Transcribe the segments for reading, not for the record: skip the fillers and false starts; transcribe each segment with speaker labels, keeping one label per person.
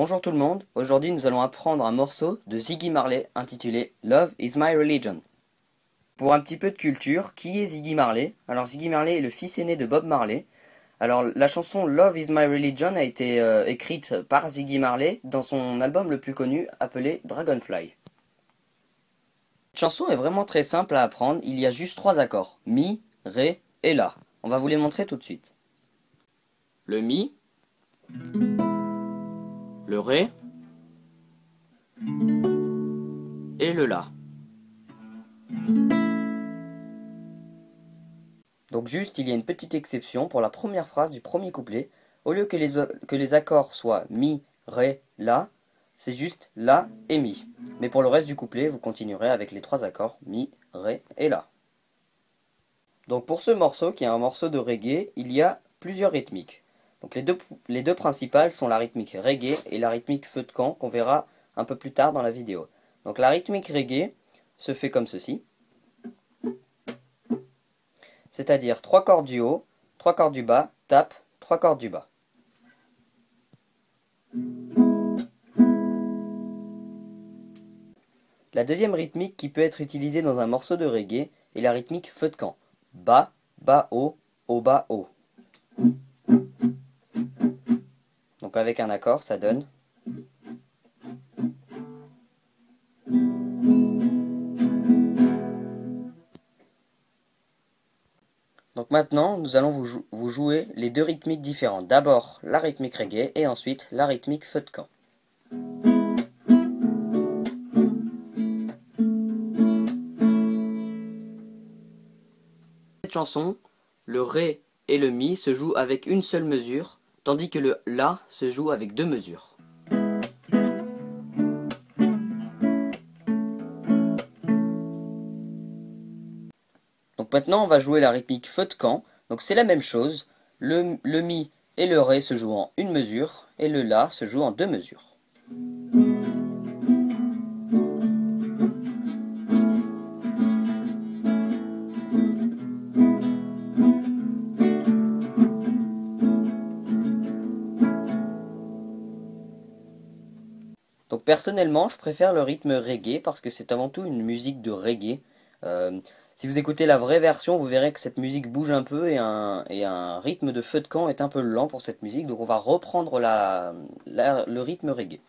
Speaker 1: Bonjour tout le monde, aujourd'hui nous allons apprendre un morceau de Ziggy Marley intitulé Love is My Religion. Pour un petit peu de culture, qui est Ziggy Marley? Alors Ziggy Marley est le fils aîné de Bob Marley. Alors la chanson Love is My Religion a été écrite par Ziggy Marley dans son album le plus connu appelé Dragonfly. Cette chanson est vraiment très simple à apprendre, il y a juste 3 accords, Mi, Ré et La. On va vous les montrer tout de suite. Le Mi, le Ré et le La. Donc juste, il y a une petite exception pour la première phrase du premier couplet. Au lieu que les accords soient Mi, Ré, La, c'est juste La et Mi. Mais pour le reste du couplet, vous continuerez avec les 3 accords Mi, Ré et La. Donc pour ce morceau, qui est un morceau de reggae, il y a plusieurs rythmiques. Donc les deux principales sont la rythmique reggae et la rythmique feu de camp qu'on verra un peu plus tard dans la vidéo. Donc la rythmique reggae se fait comme ceci. C'est-à-dire 3 cordes du haut, 3 cordes du bas, tape, 3 cordes du bas. La deuxième rythmique qui peut être utilisée dans un morceau de reggae est la rythmique feu de camp. Bas, bas, haut, bas, haut. Donc avec un accord, ça donne. Donc maintenant, nous allons vous jouer les deux rythmiques différentes. D'abord la rythmique reggae et ensuite la rythmique feu de camp. Cette chanson, le Ré et le Mi se jouent avec une seule mesure, tandis que le La se joue avec 2 mesures. Donc maintenant on va jouer la rythmique feu de camp. Donc c'est la même chose, le Mi et le Ré se jouent en une mesure et le La se joue en 2 mesures. Donc personnellement, je préfère le rythme reggae parce que c'est avant tout une musique de reggae. Si vous écoutez la vraie version, vous verrez que cette musique bouge un peu et un rythme de feu de camp est un peu lent pour cette musique. Donc on va reprendre le rythme reggae.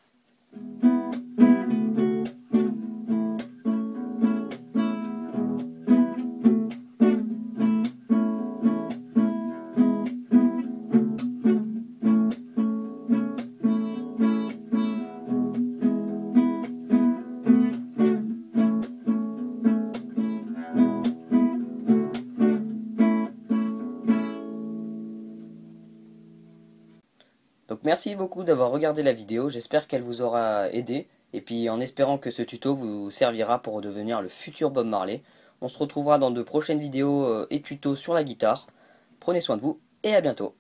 Speaker 1: Donc merci beaucoup d'avoir regardé la vidéo, j'espère qu'elle vous aura aidé, et puis en espérant que ce tuto vous servira pour devenir le futur Bob Marley. On se retrouvera dans de prochaines vidéos et tutos sur la guitare. Prenez soin de vous, et à bientôt.